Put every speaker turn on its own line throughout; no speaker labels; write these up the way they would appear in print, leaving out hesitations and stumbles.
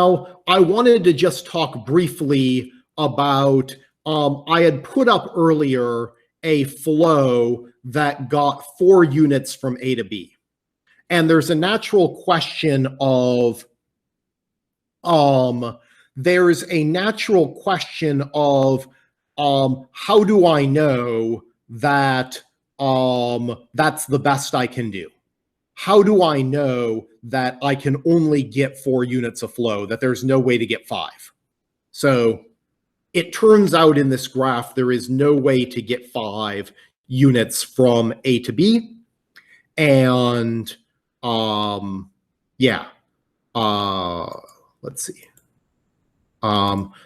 now I wanted to just talk briefly about, I had put up earlier a flow that got 4 units from A to B. And there's a natural question of, how do I know that that's the best I can do? How do I know that I can only get 4 units of flow, that there's no way to get 5? So it turns out in this graph, there is no way to get 5 units from A to B. And yeah, let's see.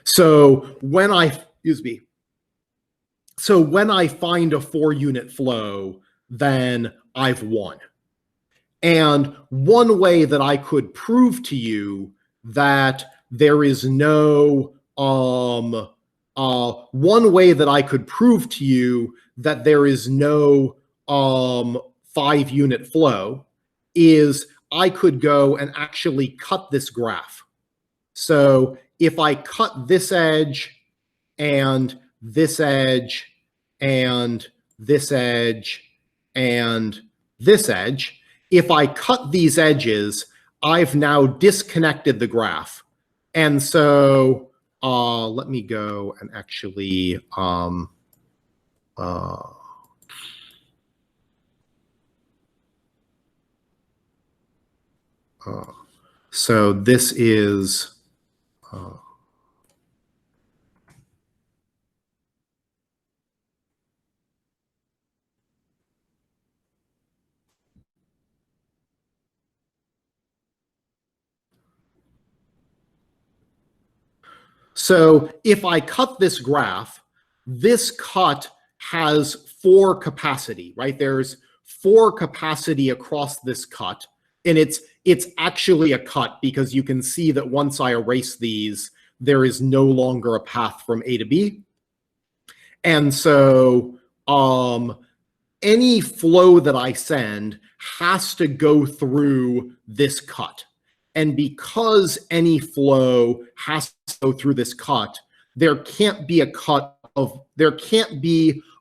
So when I find a 4-unit flow, then I've won. And one way that I could prove to you that there is no, 5-unit flow is I could go and actually cut this graph. So if I cut this edge and this edge and this edge and this edge, if I cut these edges, I've now disconnected the graph. And so let me go and actually so this is so if I cut this graph, this cut has 4 capacity, right? There's 4 capacity across this cut. And it's actually a cut because you can see that once I erase these, there is no longer a path from A to B. And so any flow that I send has to go through this cut. And because any flow has to go through this cut, there can't be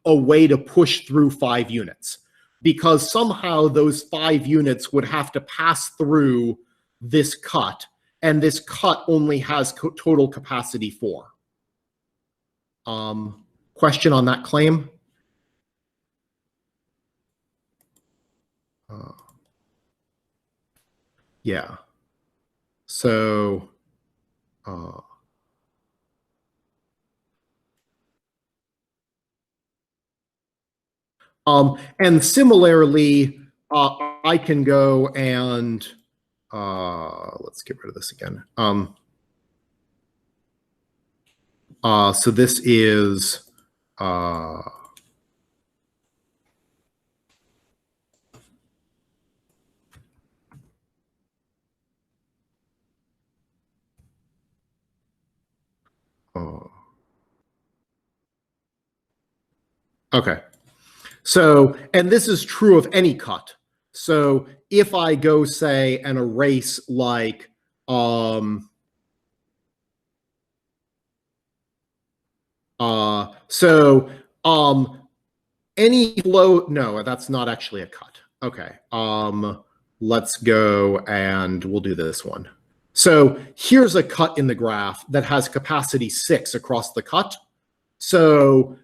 a way to push through 5 units, because somehow those 5 units would have to pass through this cut, and this cut only has total capacity 4. Question on that claim? Yeah. So, and similarly, I can go and, let's get rid of this again. So this is, okay. So, and this is true of any cut. So if I go, say, and erase like, any flow, no, that's not actually a cut. Okay. Let's go and we'll do this one. So here's a cut in the graph that has capacity 6 across the cut. So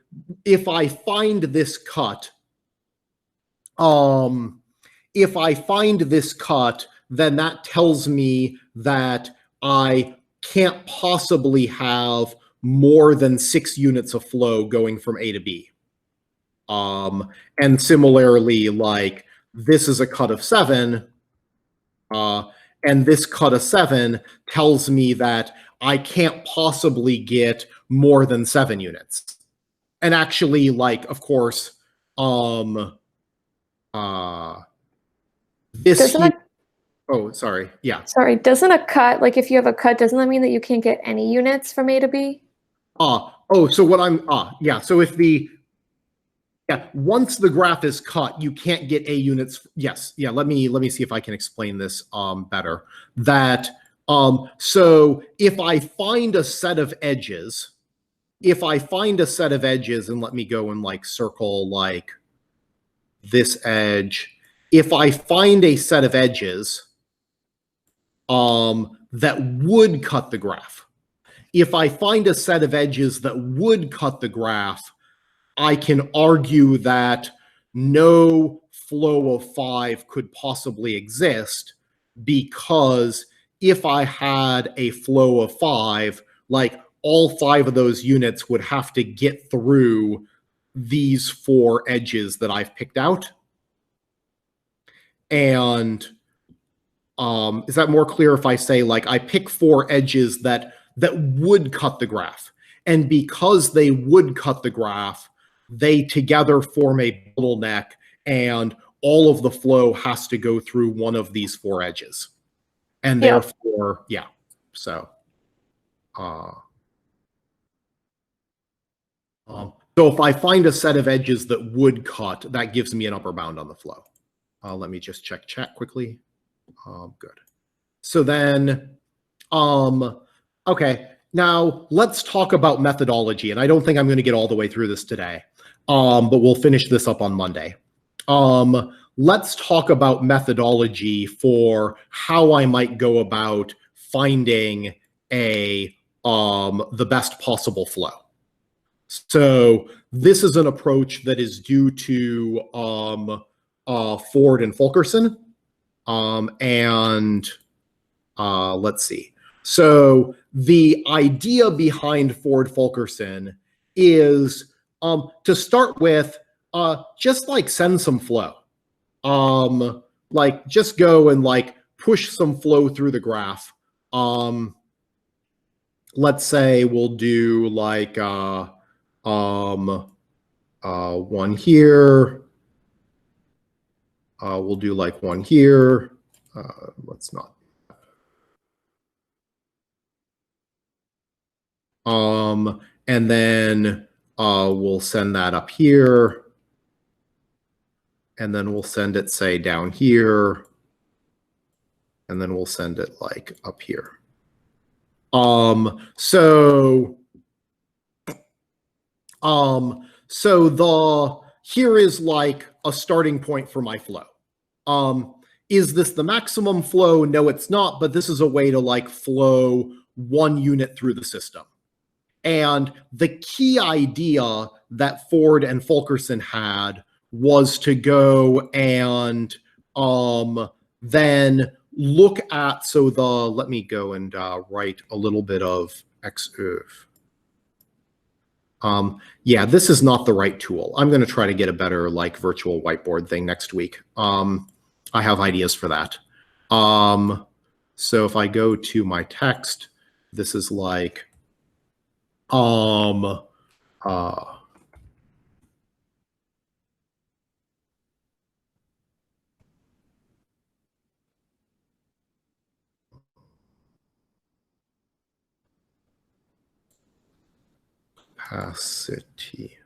if I find this cut, then that tells me that I can't possibly have more than 6 units of flow going from A to B. And similarly, like this is a cut of 7, and this cut of 7 tells me that I can't possibly get more than 7 units. And actually, like, of course, this here, oh, sorry, yeah.
Sorry, doesn't a cut, like if you have a cut, doesn't that mean that you can't get any units from A to B?
Oh, so what I'm, yeah, so if the, yeah, once the graph is cut, you can't get A units. Yes, yeah, let me see if I can explain this better. That So if I find a set of edges, and let me go and like circle like this edge, if I find a set of edges that would cut the graph, I can argue that no flow of 5 could possibly exist, because if I had a flow of 5, like all 5 of those units would have to get through these 4 edges that I've picked out. And is that more clear if I say like I pick 4 edges that would cut the graph? And because they would cut the graph, they together form a bottleneck, and all of the flow has to go through one of these 4 edges. And therefore, yeah. So, so if I find a set of edges that would cut, that gives me an upper bound on the flow. Let me just check chat quickly. Good. So then, okay, now let's talk about methodology. And I don't think I'm going to get all the way through this today, but we'll finish this up on Monday. Let's talk about methodology for how I might go about finding the best possible flow. So this is an approach that is due to Ford and Fulkerson. Let's see. So the idea behind Ford-Fulkerson is to start with, just like send some flow. Like just go and like push some flow through the graph. Let's say we'll do like one here. We'll do like one here. Let's not. And then we'll send that up here. And then we'll send it, say, down here. And then we'll send it like up here. Here is like a starting point for my flow. Is this the maximum flow? No, it's not, but this is a way to like flow one unit through the system. And the key idea that Ford and Fulkerson had was to go and then look at, let me go and write a little bit of yeah, this is not the right tool. I'm going to try to get a better like virtual whiteboard thing next week. I have ideas for that. So if I go to my text, this is like, capacity.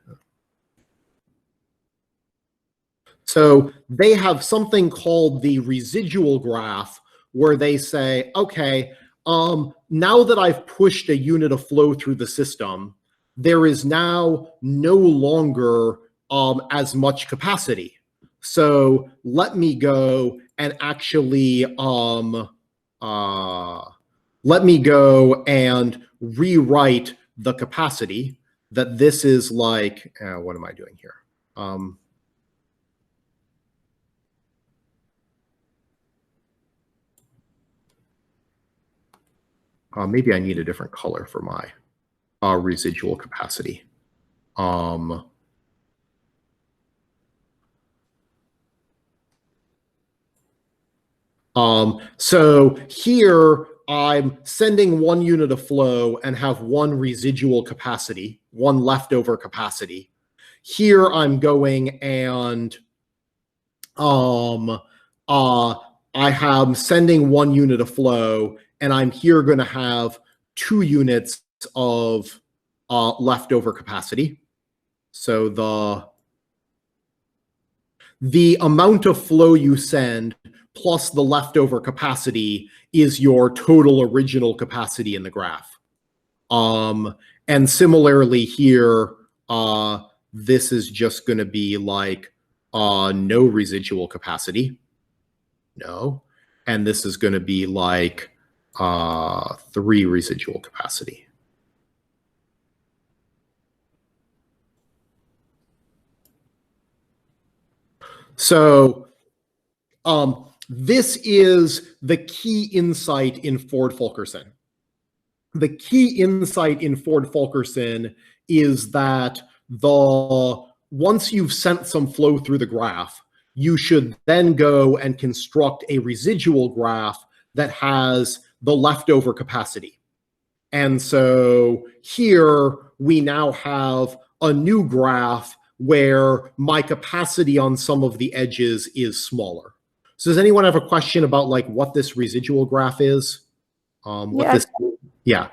So they have something called the residual graph, where they say, okay, now that I've pushed a unit of flow through the system, there is now no longer as much capacity. So let me go and actually rewrite the capacity, that this is like, what am I doing here? Maybe I need a different color for my residual capacity. So here I'm sending one unit of flow and have one residual capacity, one leftover capacity. Here I'm going and I am sending one unit of flow, and I'm here going to have 2 units of leftover capacity. So the amount of flow you send plus the leftover capacity is your total original capacity in the graph. And similarly here, this is just going to be like no residual capacity. No. And this is going to be like 3 residual capacity. So this is the key insight in Ford-Fulkerson. The key insight in Ford-Fulkerson is that once you've sent some flow through the graph, you should then go and construct a residual graph that has the leftover capacity. And so here we now have a new graph where my capacity on some of the edges is smaller. So does anyone have a question about like what this residual graph is? Yeah.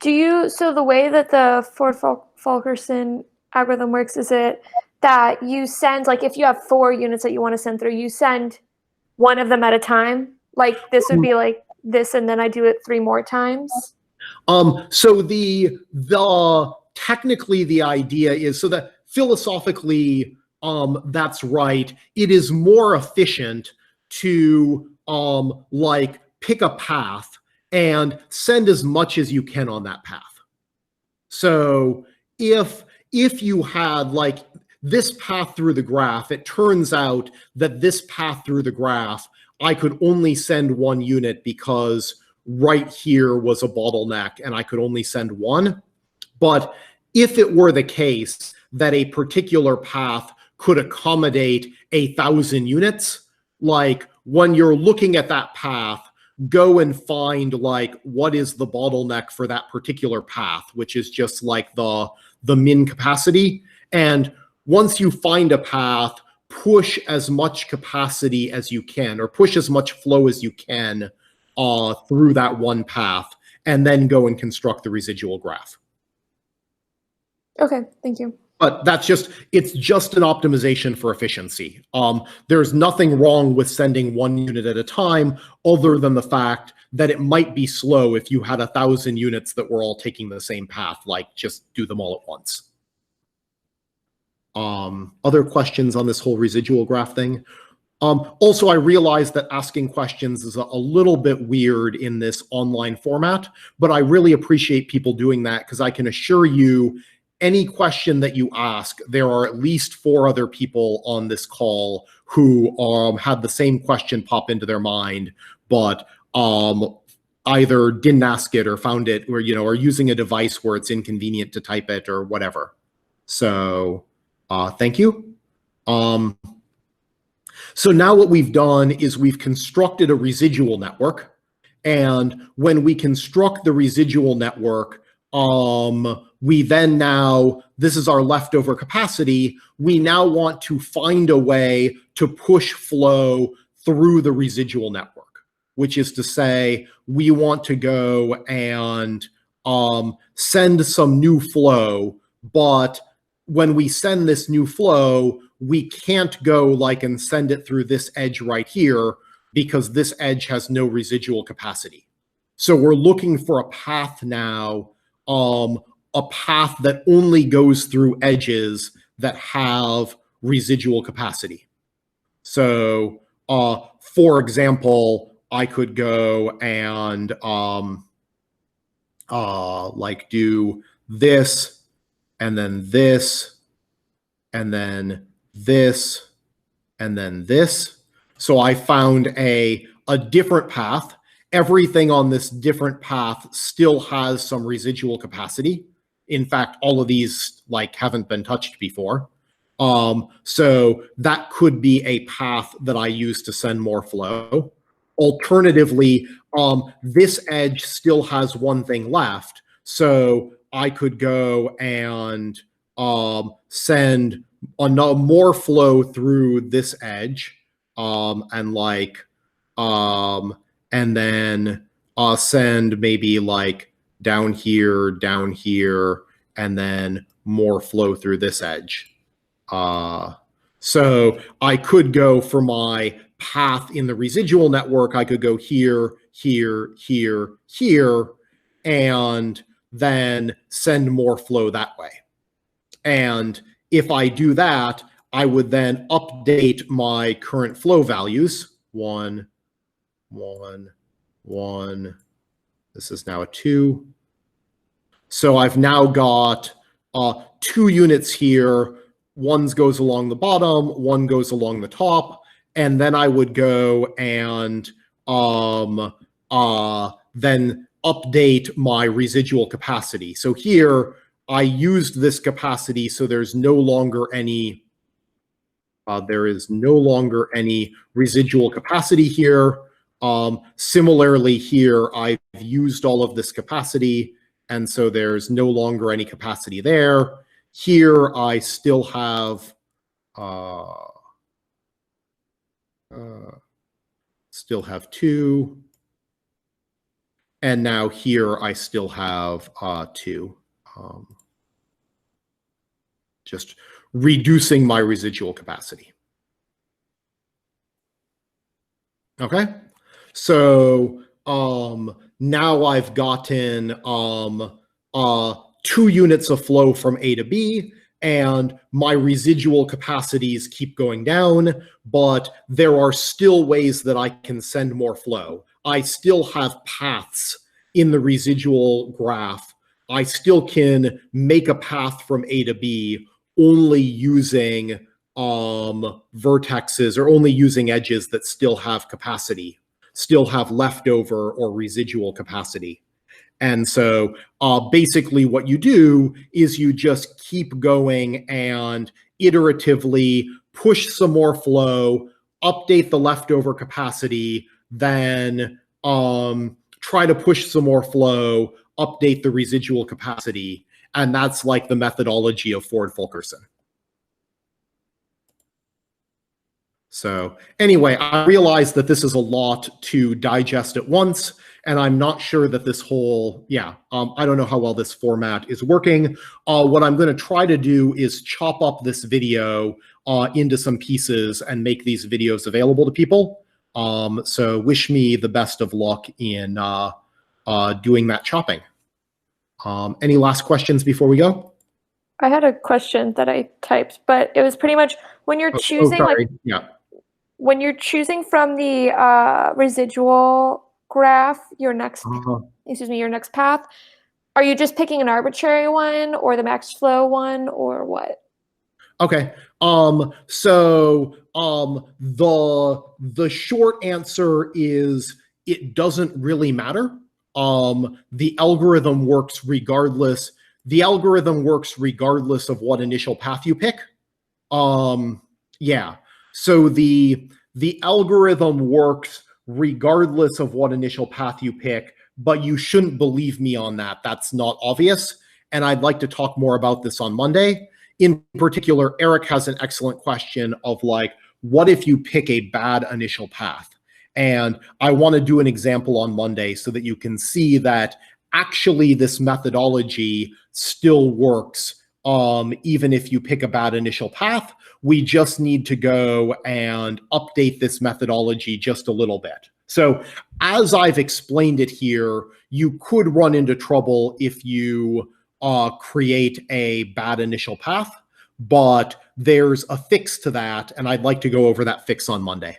So the way that the Ford-Fulkerson algorithm works, is it that you send, like if you have 4 units that you want to send through, you send one of them at a time? Like this would be like this, and then I do it 3 more times?
So technically the idea is, so that philosophically, that's right. It is more efficient to like pick a path and send as much as you can on that path. So if you had like this path through the graph, it turns out that this path through the graph, I could only send 1 unit because right here was a bottleneck and I could only send 1. But if it were the case that a particular path could accommodate 1,000 units, like when you're looking at that path, go and find like what is the bottleneck for that particular path, which is just like the min capacity. And once you find a path, push as much capacity as you can, or push as much flow as you can through that one path, and then go and construct the residual graph.
Okay, thank you.
But it's just an optimization for efficiency. There's nothing wrong with sending 1 unit at a time, other than the fact that it might be slow if you had 1,000 units that were all taking the same path, like just do them all at once. Other questions on this whole residual graph thing? Also, I realize that asking questions is a little bit weird in this online format, but I really appreciate people doing that, because I can assure you, any question that you ask, there are at least 4 other people on this call who had the same question pop into their mind, but either didn't ask it or found it, or are using a device where it's inconvenient to type it or whatever. So thank you. So now what we've done is we've constructed a residual network, and when we construct the residual network, we then this is our leftover capacity. We now want to find a way to push flow through the residual network, which is to say, we want to go and send some new flow, but when we send this new flow, we can't go like and send it through this edge right here, because this edge has no residual capacity. So we're looking for a path now, a path that only goes through edges that have residual capacity. So for example, I could go and like do this, and then this, and then this, and then this. So I found a different path. Everything on this different path still has some residual capacity. In fact, all of these like haven't been touched before. So that could be a path that I use to send more flow. Alternatively, this edge still has one thing left. So I could go and send more flow through this edge, and like, and then send maybe like down here, and then more flow through this edge. So I could go for my path in the residual network, I could go here, here, here, here, and then send more flow that way. And if I do that, I would then update my current flow values. 1, 1, 1. This is now a 2. So I've now got 2 units here. One goes along the bottom, one goes along the top, and then I would go and then update my residual capacity. So here I used this capacity, so there's no longer any residual capacity here. Similarly here, I've used all of this capacity, and so there's no longer any capacity there. Here I still have 2. And now here I still have 2. Just reducing my residual capacity. Okay, so now I've gotten 2 units of flow from A to B, and my residual capacities keep going down, but there are still ways that I can send more flow. I still have paths in the residual graph. I still can make a path from A to B only using vertexes, or only using edges that still have capacity, still have leftover or residual capacity. And so basically what you do is you just keep going and iteratively push some more flow, update the leftover capacity, then try to push some more flow, update the residual capacity. And that's like the methodology of Ford-Fulkerson. So anyway, I realize that this is a lot to digest at once, and I'm not sure that this whole, I don't know how well this format is working. What I'm going to try to do is chop up this video into some pieces and make these videos available to people. So wish me the best of luck in doing that chopping. Any last questions before we go?
I had a question that I typed, but it was pretty much when you're choosing, when you're choosing from the residual graph, your next path, are you just picking an arbitrary one or the max flow one, or what?
Okay. So the short answer is it doesn't really matter. The algorithm works regardless. The algorithm works regardless of what initial path you pick. So the algorithm works regardless of what initial path you pick, but you shouldn't believe me on that. That's not obvious. And I'd like to talk more about this on Monday. In particular, Eric has an excellent question of like, what if you pick a bad initial path? And I want to do an example on Monday so that you can see that actually this methodology still works even if you pick a bad initial path. We just need to go and update this methodology just a little bit. So as I've explained it here, you could run into trouble if you create a bad initial path, but there's a fix to that, and I'd like to go over that fix on Monday.